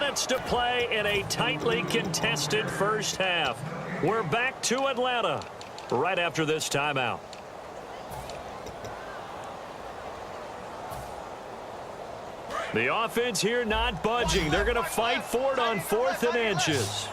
minutes to play in a tightly contested first half. We're back to Atlanta right after this timeout. The offense here not budging. They're going to fight for it on 4th and inches.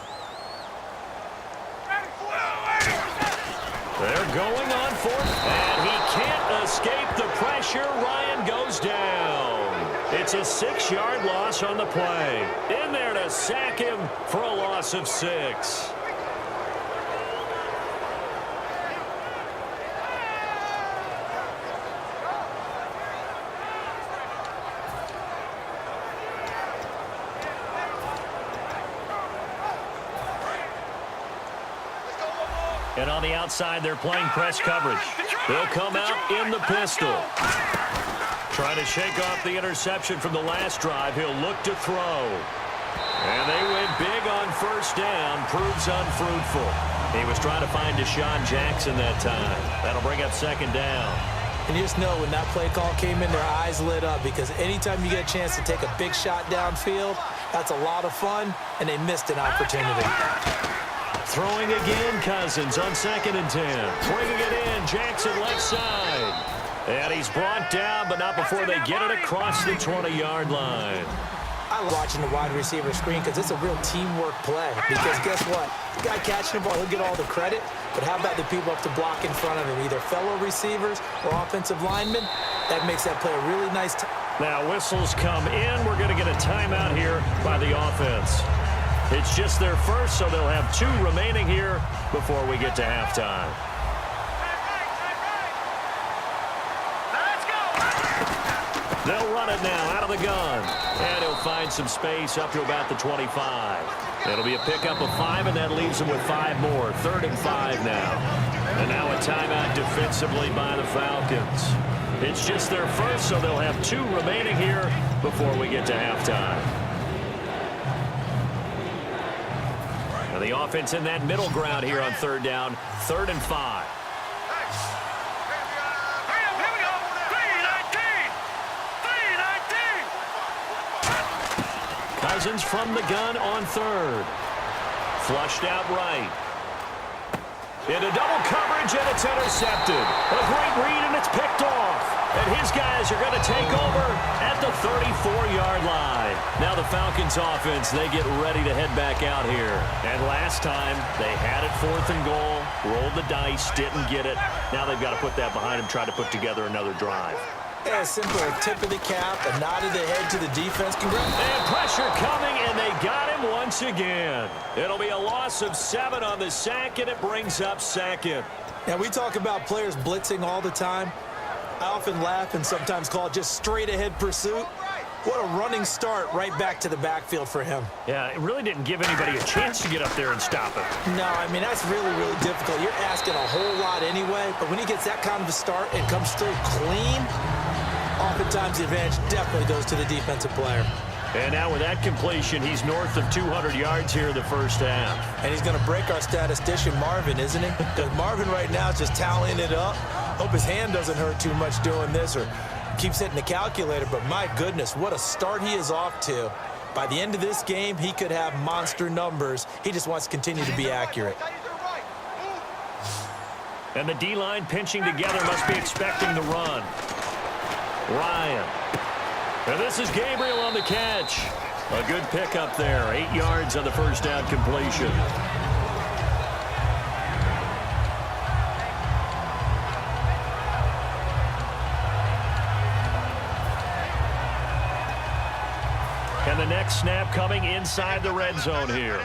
They're going on 4th, and he can't escape the pressure. Ryan goes down. It's a 6-yard loss on the play. In there to sack him for a loss of 6. And on the outside, they're playing press coverage. They'll come out in the pistol. Trying to shake off the interception from the last drive. He'll look to throw. And they went big on 1st down. Proves unfruitful. He was trying to find Deshaun Jackson that time. That'll bring up 2nd down. And you just know when that play call came in, their eyes lit up, because anytime you get a chance to take a big shot downfield, that's a lot of fun, and they missed an opportunity. Throwing again, Cousins on 2nd and 10. Bringing it in, Jackson left side. And he's brought down, but not before they get it across the 20-yard line. I love watching the wide receiver screen because it's a real teamwork play. Because guess what? The guy catching the ball, he'll get all the credit. But how about the people up to block in front of him, either fellow receivers or offensive linemen? That makes that play a really nice time. Now whistles come in. We're going to get a timeout here by the offense. It's just their first, so they'll have 2 remaining here before we get to halftime. They'll run it now out of the gun. And he'll find some space up to about the 25. It'll be a pickup of 5, and that leaves them with 5 more. 3rd and 5 now. And now a timeout defensively by the Falcons. It's just their first, so they'll have 2 remaining here before we get to halftime. And the offense in that middle ground here on 3rd down. 3rd and 5. Cousins from the gun on 3rd. Flushed out right. Into double coverage, and it's intercepted. A great read, and it's picked off. And his guys are going to take over at the 34-yard line. Now the Falcons offense, they get ready to head back out here. And last time, they had it 4th and goal, rolled the dice, didn't get it. Now they've got to put that behind them, try to put together another drive. Yeah, simple, a tip of the cap, a nod of the head to the defense. Congrats. And pressure coming, and they got him once again. It'll be a loss of 7 on the sack, and it brings up 2nd. Now, we talk about players blitzing all the time. I often laugh and sometimes call it just straight-ahead pursuit. What a running start right back to the backfield for him. Yeah, it really didn't give anybody a chance to get up there and stop it. No, I mean, that's really, really difficult. You're asking a whole lot anyway, but when he gets that kind of a start and comes through clean, oftentimes the advantage definitely goes to the defensive player. And now with that completion, he's north of 200 yards here in the first half. And he's going to break our statistician, Marvin, isn't he? Because Marvin right now is just tallying it up. Hope his hand doesn't hurt too much doing this or keeps hitting the calculator. But my goodness, what a start he is off to. By the end of this game, he could have monster numbers. He just wants to continue to be accurate. And the D-line pinching together, must be expecting the run. Ryan. And this is Gabriel on the catch. A good pickup there. 8 yards on the first down completion. And the next snap coming inside the red zone here.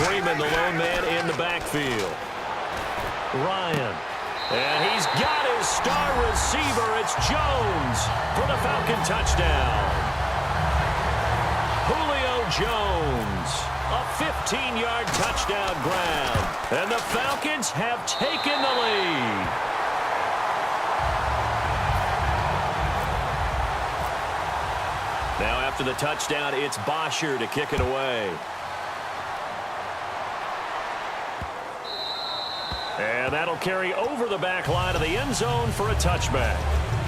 Freeman, the lone man in the backfield. Ryan. And he's got his star receiver. It's Jones for the Falcon touchdown. Julio Jones, a 15-yard touchdown grab. And the Falcons have taken the lead. Now after the touchdown, it's Bosher to kick it away. And that'll carry over the back line of the end zone for a touchback.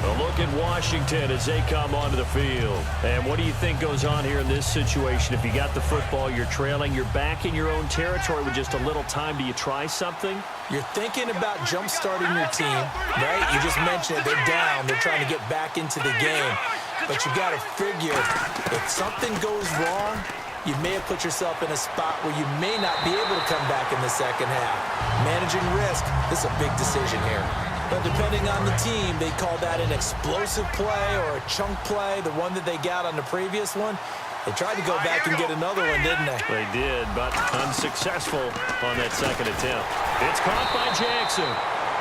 A look at Washington as they come onto the field. And what do you think goes on here in this situation? If you got the football, you're trailing, you're back in your own territory with just a little time. Do you try something? You're thinking about jump-starting your team, right? You just mentioned it. They're down. They're trying to get back into the game. But you got to figure if something goes wrong, you may have put yourself in a spot where you may not be able to come back in the second half. Managing risk, this is a big decision here. But depending on the team, they call that an explosive play or a chunk play, the one that they got on the previous one. They tried to go back and get another one, didn't they? They did, but unsuccessful on that second attempt. It's caught by Jackson.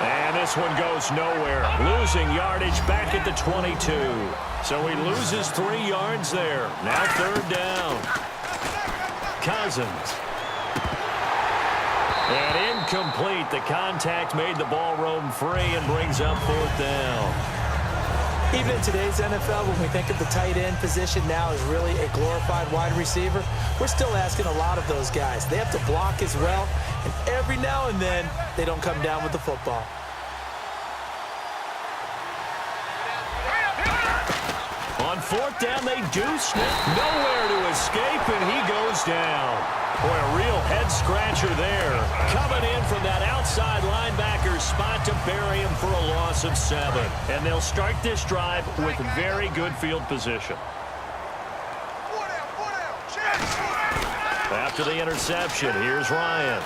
And this one goes nowhere. Losing yardage back at the 22. So he loses 3 yards there. Now third down. Cousins. And incomplete. The contact made the ball roam free and brings up fourth down. Even in today's NFL, when we think of the tight end position now as really a glorified wide receiver, we're still asking a lot of those guys. They have to block as well, and every now and then, they don't come down with the football. On fourth down, they do snap. Nowhere to escape, and he goes down. Boy, a real head-scratcher there. Coming in from that outside linebacker spot to bury him for a loss of 7. And they'll start this drive with very good field position. After the interception, here's Ryan.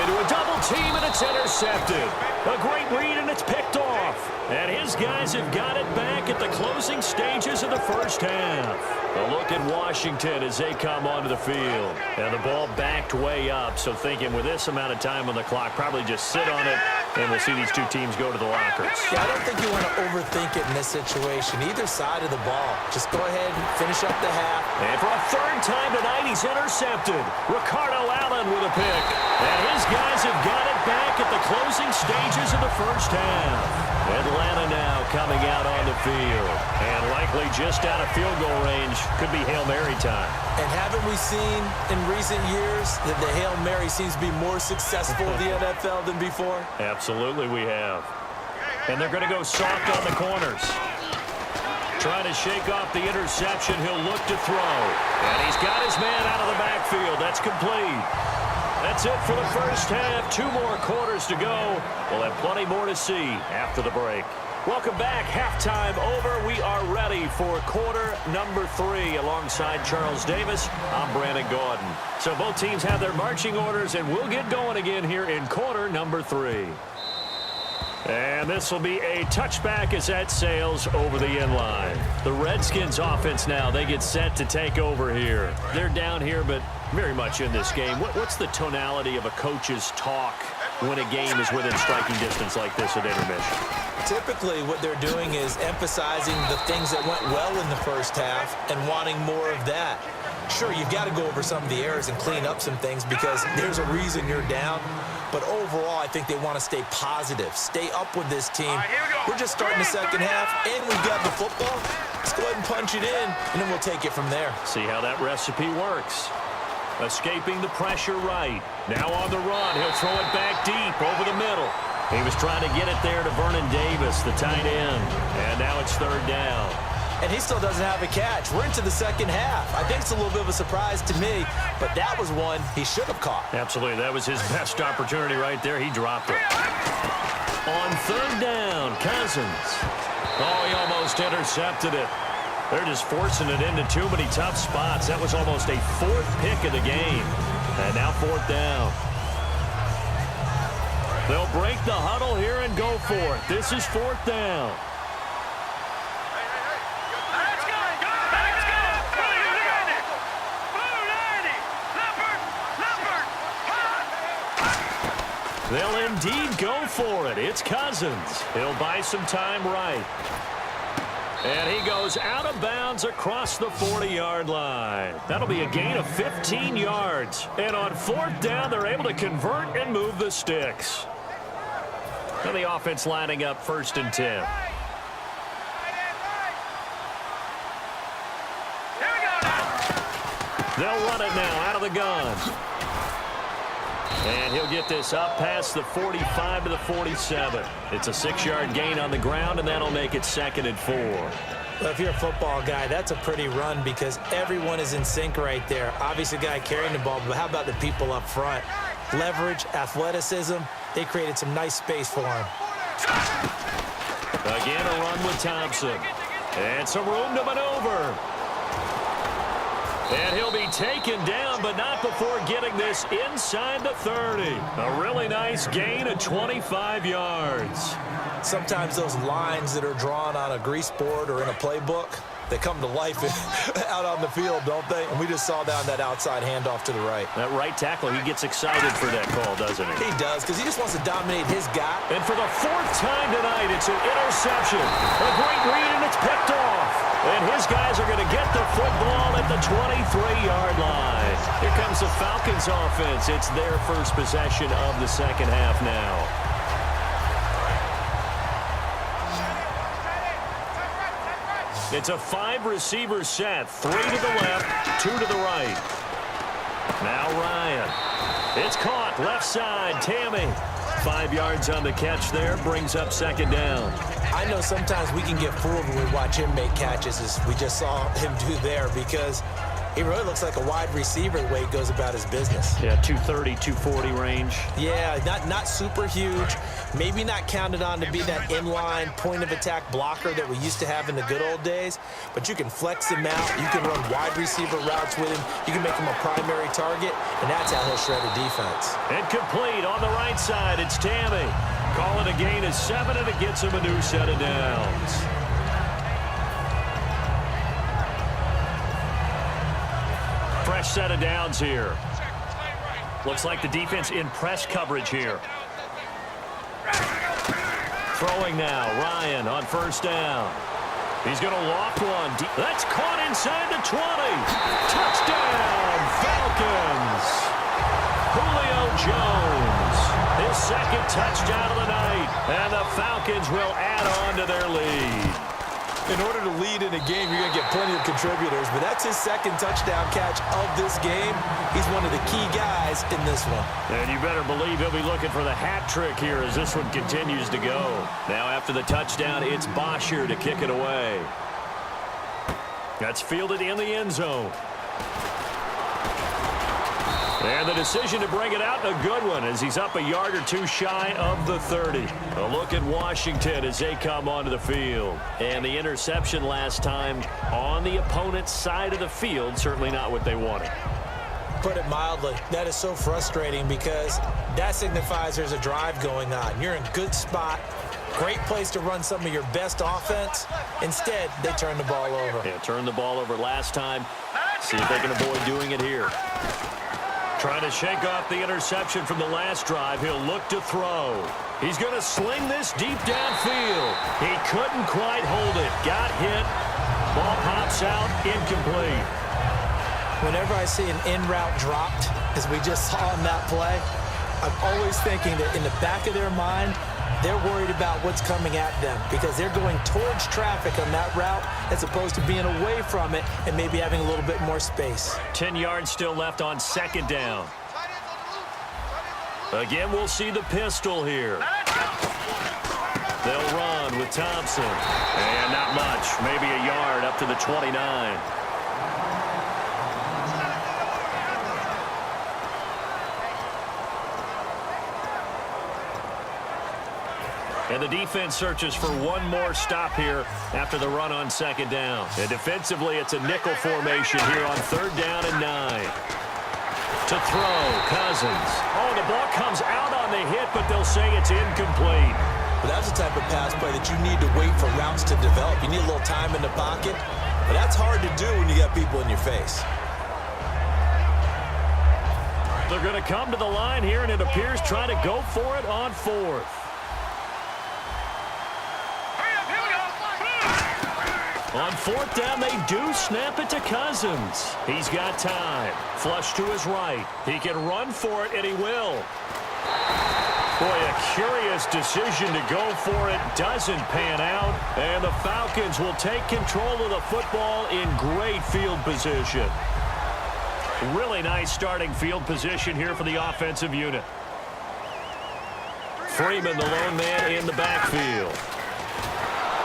Into a double team, and it's intercepted. A great read, and it's picked off. And his guys have got it back at the closing stages of the first half. A look at Washington as they come onto the field. And the ball backed way up, so thinking with this amount of time on the clock, probably just sit on it, and we'll see these two teams go to the lockers. Yeah, I don't think you want to overthink it in this situation. Either side of the ball. Just go ahead and finish up the half. And for a third time tonight, he's intercepted. Ricardo Allen with a pick. And his guys have got it back at the closing stages of the first half. Atlanta now coming out on the field. And likely just out of field goal range. Could be Hail Mary time. And haven't we seen in recent years that the Hail Mary seems to be more successful in the NFL than before? Absolutely we have. And they're going to go soft on the corners. Trying to shake off the interception. He'll look to throw. And he's got his man out of the backfield. That's complete. That's it for the first half. 2 more quarters to go. We'll have plenty more to see after the break. Welcome back. Halftime over. We are ready for quarter number 3 alongside Charles Davis. I'm Brandon Gordon. So both teams have their marching orders, and we'll get going again here in quarter number 3. And this will be a touchback as that sails over the end line. The Redskins offense now, they get set to take over here. They're down here, but very much in this game. What's the tonality of a coach's talk when a game is within striking distance like this at intermission? Typically, what they're doing is emphasizing the things that went well in the first half and wanting more of that. Sure, you've got to go over some of the errors and clean up some things because there's a reason you're down. But overall, I think they want to stay positive, stay up with this team. We're just starting the second half, and we've got the football. Let's go ahead and punch it in, and then we'll take it from there. See how that recipe works. Escaping the pressure right. Now on the run. He'll throw it back deep over the middle. He was trying to get it there to Vernon Davis, the tight end. And now it's third down. And he still doesn't have a catch. We're into the second half. I think it's a little bit of a surprise to me, but that was one he should have caught. Absolutely. That was his best opportunity right there. He dropped it. On third down, Cousins. Oh, he almost intercepted it. They're just forcing it into too many tough spots. That was almost a 4th pick of the game. And now fourth down. They'll break the huddle here and go for it. This is fourth down. They'll indeed go for it. It's Cousins. He'll buy some time right. And he goes out of bounds across the 40-yard line. That'll be a gain of 15 yards. And on fourth down, they're able to convert and move the sticks. And the offense lining up 1st and 10. They'll run it now out of the gun. And he'll get this up past the 45 to the 47. It's a 6-yard gain on the ground, and that'll make it 2nd and 4. Well, if you're a football guy, that's a pretty run because everyone is in sync right there. Obviously, the guy carrying the ball, but how about the people up front? Leverage, athleticism, they created some nice space for him. Again, a run with Thompson. And some room to maneuver. And he'll be taken down, but not before getting this inside the 30. A really nice gain of 25 yards. Sometimes those lines that are drawn on a grease board or in a playbook, they come to life out on the field, don't they? And we just saw down that outside handoff to the right. That right tackle, he gets excited for that call, doesn't he? He does, because he just wants to dominate his guy. And for the 4th time tonight, it's an interception. A great read, and it's picked off. And his guys are going to get the football at the 23-yard line. Here comes the Falcons offense. It's their first possession of the second half now. It's a 5-receiver set. 3 to the left, 2 to the right. Now Ryan. It's caught left side. Tammy. 5 yards on the catch there. Brings up 2nd down. I know sometimes we can get fooled when we watch him make catches, as we just saw him do there, because he really looks like a wide receiver the way he goes about his business. Yeah, 230, 240 range. Yeah, not super huge. Maybe not counted on to be that inline point-of-attack blocker that we used to have in the good old days, but you can flex him out. You can run wide receiver routes with him. You can make him a primary target, and that's how he'll shred a defense. And complete on the right side. It's Tammy. Call it a gain of 7, and it gets him a new set of downs. Fresh set of downs here. Looks like the defense in press coverage here. Throwing now, Ryan on 1st down. He's going to loft one. That's caught inside the 20. Touchdown, Falcons. Julio Jones, his 2nd touchdown of the night. And the Falcons will add on to their lead. In order to lead in a game, you're going to get plenty of contributors, but that's his 2nd touchdown catch of this game. He's one of the key guys in this one. And you better believe he'll be looking for the hat trick here as this one continues to go. Now after the touchdown, it's Bosher to kick it away. That's fielded in the end zone. And the decision to bring it out, a good one, as he's up a yard or 2 shy of the 30. A look at Washington as they come onto the field. And the interception last time on the opponent's side of the field, certainly not what they wanted. Put it mildly, that is so frustrating because that signifies there's a drive going on. You're in a good spot, great place to run some of your best offense. Instead, they turn the ball over. Yeah, turned the ball over last time. See if they can avoid doing it here. Trying to shake off the interception from the last drive. He'll look to throw. He's going to sling this deep downfield. He couldn't quite hold it. Got hit. Ball pops out. Incomplete. Whenever I see an in-route dropped, as we just saw in that play, I'm always thinking that in the back of their mind, they're worried about what's coming at them because they're going towards traffic on that route as opposed to being away from it and maybe having a little bit more space. 10 yards still left on 2nd down. Again, we'll see the pistol here. They'll run with Thompson. And not much. Maybe a yard up to the 29. And the defense searches for one more stop here after the run on 2nd down. And defensively, it's a nickel formation here on 3rd down and 9. To throw, Cousins. Oh, the ball comes out on the hit, but they'll say it's incomplete. But that's the type of pass play that you need to wait for routes to develop. You need a little time in the pocket, but that's hard to do when you got people in your face. They're going to come to the line here, and it appears trying to go for it on 4th. On 4th down, they do snap it to Cousins. He's got time. Flush to his right. He can run for it, and he will. Boy, a curious decision to go for it. Doesn't pan out. And the Falcons will take control of the football in great field position. Really nice starting field position here for the offensive unit. Freeman, the lone man in the backfield.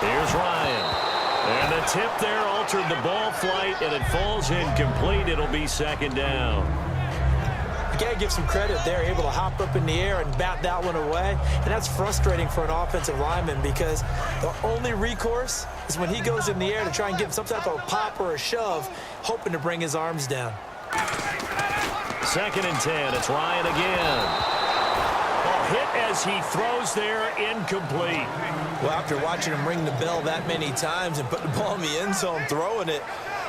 Here's Ryan. And the tip there altered the ball flight, and it falls incomplete. It'll be second down. You got to give some credit. They're able to hop up in the air and bat that one away. And that's frustrating for an offensive lineman because the only recourse is when he goes in the air to try and get some type of a pop or a shove, hoping to bring his arms down. 2nd and 10. It's Ryan again. Hit as he throws there, incomplete. Well, after watching him ring the bell that many times and put the ball in the end zone throwing it,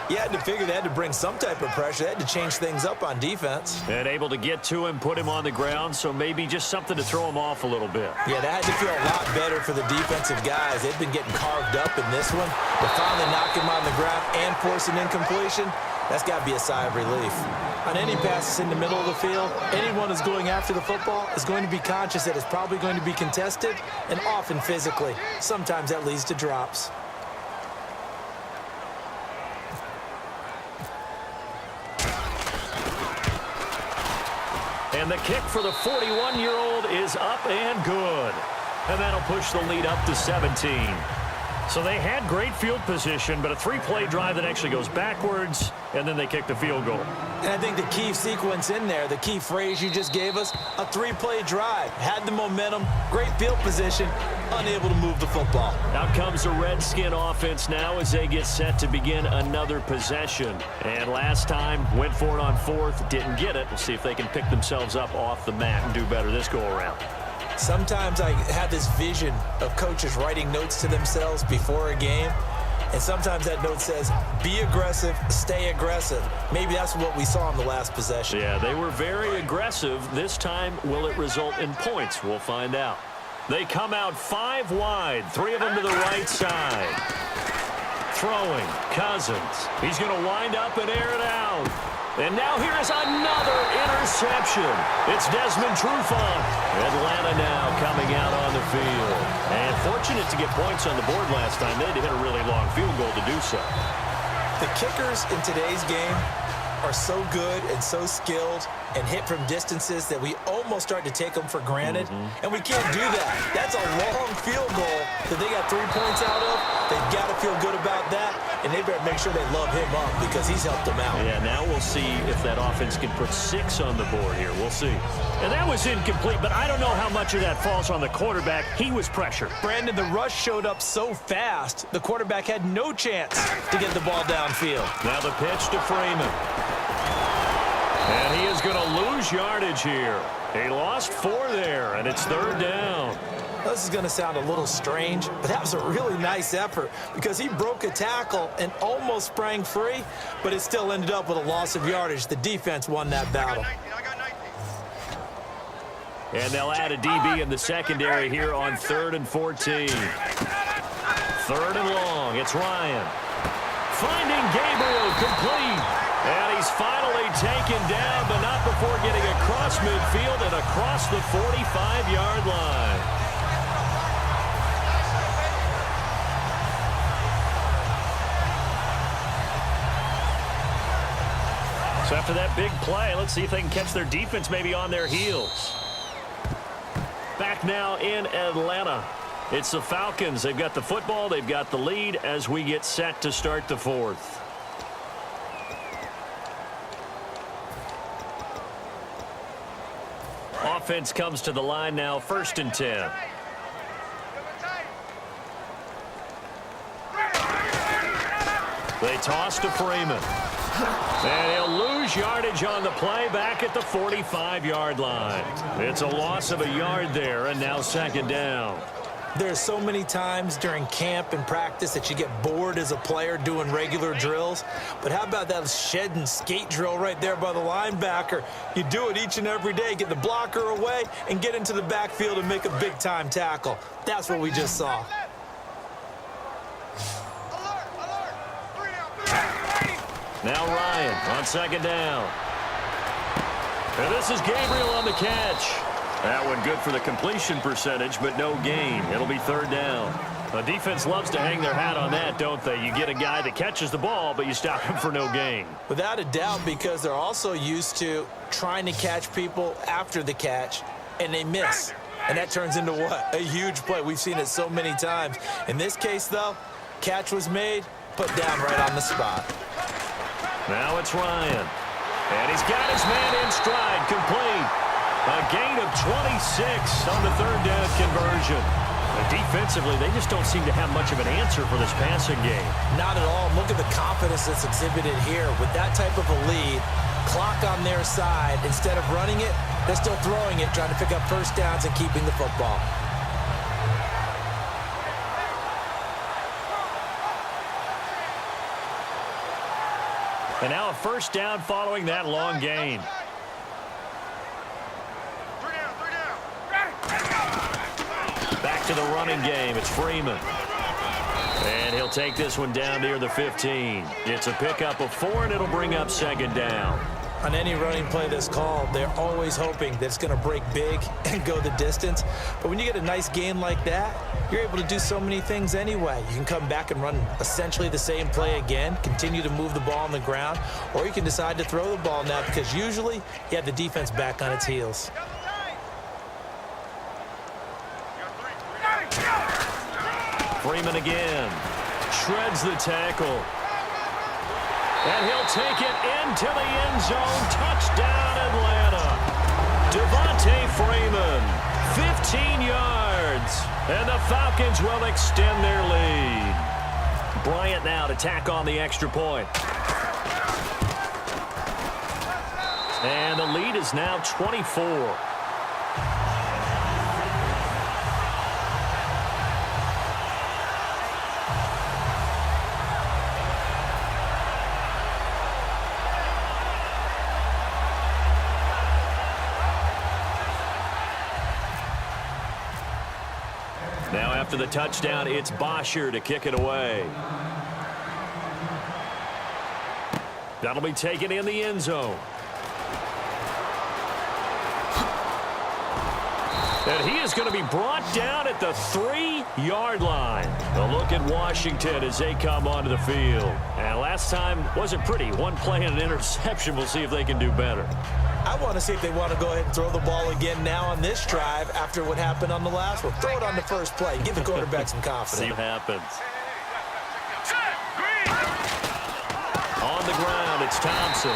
you had to figure they had to bring some type of pressure. They had to change things up on defense. And able to get to him, put him on the ground, so maybe just something to throw him off a little bit. Yeah, that had to feel a lot better for the defensive guys. They've been getting carved up in this one. To finally knock him on the ground and force an incompletion, that's got to be a sigh of relief. On any passes in the middle of the field, anyone who's going after the football is going to be conscious that it's probably going to be contested and often physically. Sometimes that leads to drops. And the kick for the 41-year-old is up and good. And that'll push the lead up to 17. So they had great field position, but a 3-play drive that actually goes backwards, and then they kick the field goal. And I think the key sequence in there, the key phrase you just gave us, a 3-play drive. Had the momentum, great field position, unable to move the football. Out comes the Redskin offense now as they get set to begin another possession. And last time, went for it on 4th, didn't get it. We'll see if they can pick themselves up off the mat and do better this go-around. Sometimes I have this vision of coaches writing notes to themselves before a game, and sometimes that note says, be aggressive, stay aggressive. Maybe that's what we saw in the last possession. Yeah, they were very aggressive. This time, will it result in points? We'll find out. They come out 5 wide, 3 of them to the right side. Throwing, Cousins. He's going to wind up and air it out. And now here is another interception. It's Desmond Trufant. Atlanta now coming out on the field. And fortunate to get points on the board last time. They had to hit a really long field goal to do so. The kickers in today's game are so good and so skilled and hit from distances that we almost start to take them for granted. And we can't do that. That's a long field goal that they got 3 points out of. They've got to feel good about that, and they better make sure they love him up because he's helped them out. Yeah, now we'll see if that offense can put 6 on the board here. We'll see. And that was incomplete, but I don't know how much of that falls on the quarterback. He was pressured. Brandon, the rush showed up so fast, the quarterback had no chance to get the ball downfield. Now the pitch to Freeman. And he is going to lose yardage here. He lost 4 there, and it's 3rd down. This is going to sound a little strange, but that was a really nice effort because he broke a tackle and almost sprang free, but it still ended up with a loss of yardage. The defense won that battle. And they'll add a DB in the secondary here on 3rd and 14. 3rd and long. It's Ryan. Finding Gabriel complete. And he's finally taken down, but not before getting across midfield and across the 45-yard line. So after that big play, let's see if they can catch their defense maybe on their heels. Back now in Atlanta. It's the Falcons. They've got the football. They've got the lead as we get set to start the 4th. Offense comes to the line now, 1st and 10. They toss to Freeman. And he'll lose yardage on the play back at the 45-yard line. It's a loss of a yard there, and now 2nd down. There's so many times during camp and practice that you get bored as a player doing regular drills. But how about that shed and skate drill right there by the linebacker? You do it each and every day. Get the blocker away and get into the backfield and make a big-time tackle. That's what we just saw. Now Ryan on 2nd down. And this is Gabriel on the catch. That one good for the completion percentage, but no gain. It'll be third down. The defense loves to hang their hat on that, don't they? You get a guy that catches the ball, but you stop him for no gain. Without a doubt, because they're also used to trying to catch people after the catch, and they miss. And that turns into what? A huge play. We've seen it so many times. In this case, though, catch was made, put down right on the spot. Now it's Ryan. And he's got his man in stride, complete. A gain of 26 on the third down conversion. Defensively, they just don't seem to have much of an answer for this passing game. Not at all. Look at the confidence that's exhibited here. With that type of a lead, clock on their side, instead of running it, they're still throwing it, trying to pick up first downs and keeping the football. And now a first down following that long gain. Back to the running game. It's Freeman. And he'll take this one down near the 15. It's a pickup of 4, and it'll bring up second down. On any running play that's called, they're always hoping that it's going to break big and go the distance. But when you get a nice gain like that, you're able to do so many things anyway. You can come back and run essentially the same play again, continue to move the ball on the ground, or you can decide to throw the ball now because usually you have the defense back on its heels. Freeman again. Shreds the tackle. And he'll take it into the end zone. Touchdown, Atlanta. Devontae Freeman, 15 yards. And the Falcons will extend their lead. Bryant now to tack on the extra point. And the lead is now 24. Now after the touchdown, it's Bosher to kick it away. That'll be taken in the end zone. And he is going to be brought down at the 3-yard line. A look at Washington as they come onto the field. And last time wasn't pretty. One play and an interception. We'll see if they can do better. I want to see if they want to go ahead and throw the ball again now on this drive after what happened on the last one. Throw it on the first play. Give the quarterback some confidence. See what happens. On the ground, it's Thompson.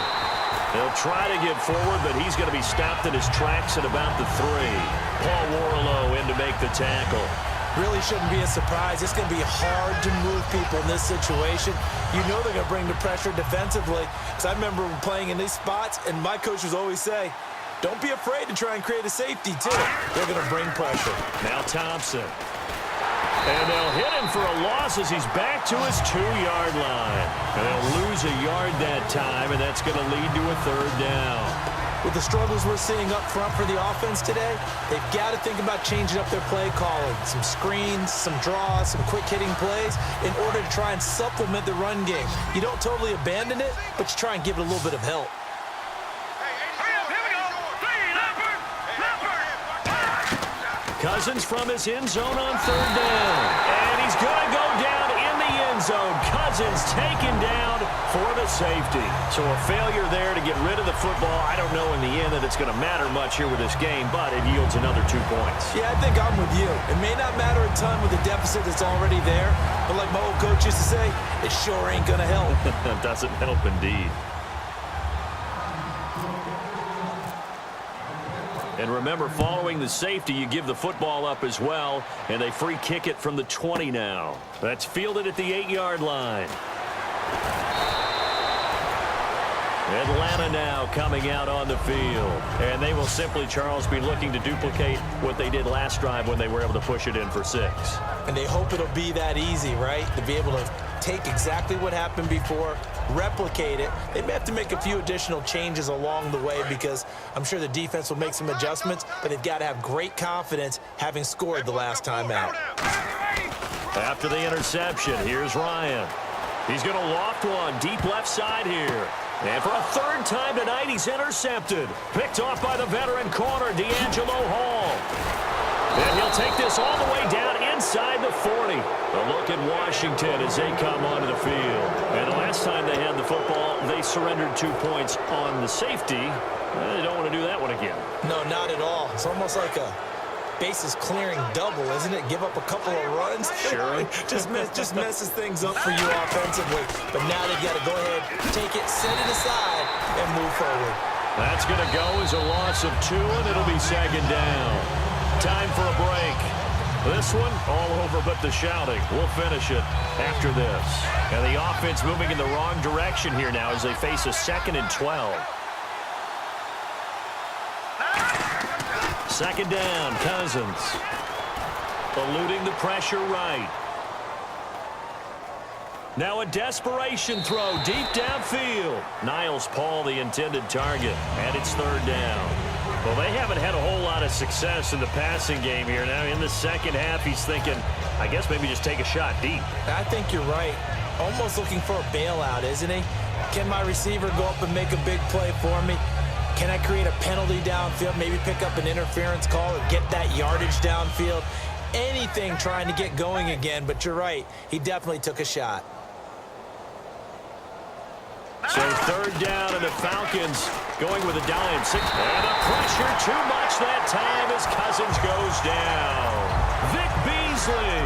He'll try to get forward, but he's going to be stopped in his tracks at about the 3. Paul Warlow in to make the tackle. Really shouldn't be a surprise. It's going to be hard to move people in this situation. You know they're going to bring the pressure defensively. Because I remember playing in these spots, and my coaches always say, don't be afraid to try and create a safety, too. They're going to bring pressure. Now Thompson. And they'll hit him for a loss as he's back to his 2-yard line. And they'll lose a yard that time, and that's going to lead to a third down. With the struggles we're seeing up front for the offense today, they've got to think about changing up their play calling. Some screens, some draws, some quick-hitting plays in order to try and supplement the run game. You don't totally abandon it, but you try and give it a little bit of help. Cousins from his end zone on third down. And he's going to go down in the end zone. Cousins taken down for the safety. So a failure there to get rid of the football. I don't know in the end that it's going to matter much here with this game, but it yields another 2 points. Yeah, I think I'm with you. It may not matter a ton with the deficit that's already there, but like my old coach used to say, it sure ain't going to help. It doesn't help indeed. And remember, following the safety, you give the football up as well, and they free kick it from the 20 now. That's fielded at the 8-yard line. Atlanta now coming out on the field. And they will simply, Charles, be looking to duplicate what they did last drive when they were able to push it in for 6. And they hope it'll be that easy, right? To be able to take exactly what happened before, replicate it. They may have to make a few additional changes along the way because I'm sure the defense will make some adjustments, but they've got to have great confidence having scored the last time out. After the interception, here's Ryan. He's going to loft one deep left side here. And for a third time tonight, he's intercepted. Picked off by the veteran corner, D'Angelo Hall. And he'll take this all the way down inside the 40. A look at Washington as they come onto the field. And the last time they had the football, they surrendered 2 points on the safety. They don't want to do that one again. No, not at all. It's almost like a bases clearing double, isn't it? Give up a couple of runs. Sure. just messes things up for you offensively. But now they've got to go ahead, take it, set it aside, and move forward. That's going to go as a loss of 2, and it'll be second down. Time for a break. This one, all over but the shouting. We'll finish it after this. And the offense moving in the wrong direction here now as they face a 2nd and 12. Second down, Cousins. Eluding the pressure right. Now a desperation throw deep downfield. Niles Paul the intended target, and it's third down. Well, they haven't had a whole lot of success in the passing game here. Now in the second half, he's thinking, I guess maybe just take a shot deep. I think you're right. Almost looking for a bailout, isn't he? Can my receiver go up and make a big play for me? Can I create a penalty downfield, maybe pick up an interference call or get that yardage downfield? Anything trying to get going again, but you're right. He definitely took a shot. So third down, and the Falcons going with a dime. 6. And the pressure too much that time as Cousins goes down. Vic Beasley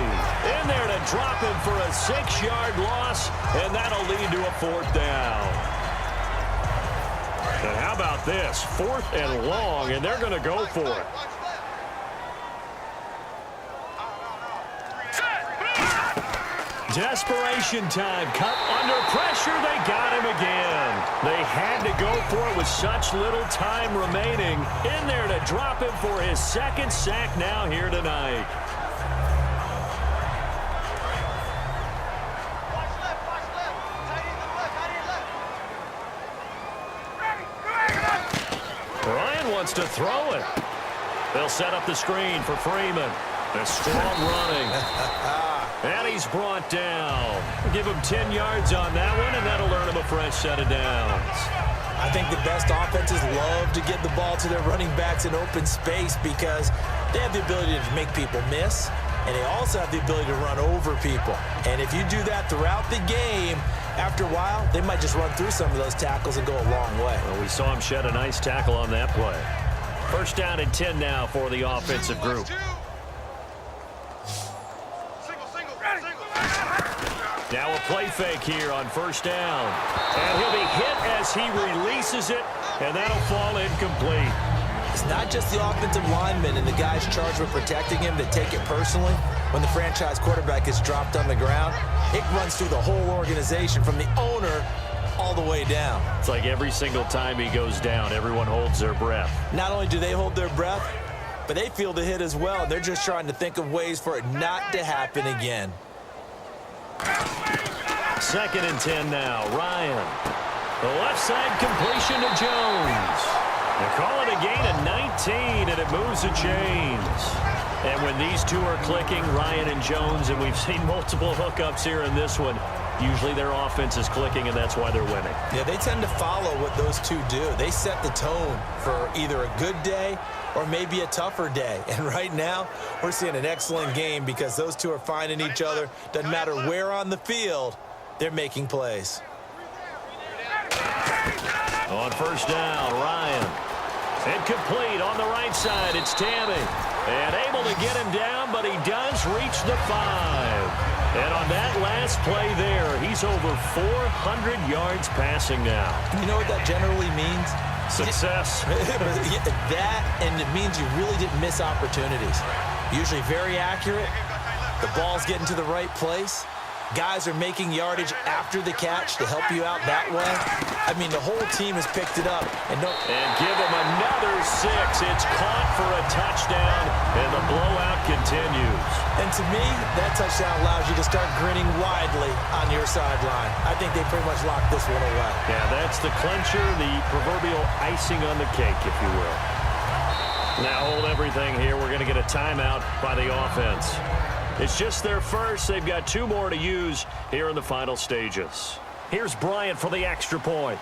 in there to drop him for a 6-yard loss, and that'll lead to a 4th down. And how about this? 4th and long, and they're going to go for it. Desperation time. Cut under pressure. They got him again. They had to go for it with such little time remaining. In there to drop him for his 2nd sack now here tonight. Ryan wants to throw it. They'll set up the screen for Freeman. A strong running. And he's brought down. Give him 10 yards on that one, and that'll earn him a fresh set of downs. I think the best offenses love to get the ball to their running backs in open space because they have the ability to make people miss, and they also have the ability to run over people. And if you do that throughout the game, after a while, they might just run through some of those tackles and go a long way. Well, we saw him shed a nice tackle on that play. First down and 10 now for the offensive group. Now a play fake here on first down. And he'll be hit as he releases it, and that'll fall incomplete. It's not just the offensive linemen and the guys charged with protecting him that take it personally. When the franchise quarterback is dropped on the ground, it runs through the whole organization from the owner all the way down. It's like every single time he goes down, everyone holds their breath. Not only do they hold their breath, but they feel the hit as well. They're just trying to think of ways for it not to happen again. 2nd and 10 now. Ryan. The left side completion to Jones. They call it a gain of 19, and it moves the chains. And when these two are clicking, Ryan and Jones, and we've seen multiple hookups here in this one, usually their offense is clicking, and that's why they're winning. Yeah, they tend to follow what those two do. They set the tone for either a good day or maybe a tougher day. And right now, we're seeing an excellent game because those two are finding each other. Doesn't matter where on the field, they're making plays. On first down, Ryan. Incomplete on the right side. It's Tammy. And able to get him down, but he does reach the 5. And on that last play there, he's over 400 yards passing now. You know what that generally means? Success. That, and it means you really didn't miss opportunities. Usually very accurate. The ball's getting to the right place. Guys are making yardage after the catch to help you out that way. I mean, the whole team has picked it up. And give him another 6. It's caught for a touchdown, and the blowout continues. And to me, that touchdown allows you to start grinning widely on your sideline. I think they pretty much locked this one away. Yeah, that's the clincher, the proverbial icing on the cake, if you will. Now hold everything here. We're going to get a timeout by the offense. It's just their first. They've got 2 more to use here in the final stages. Here's Bryant for the extra point.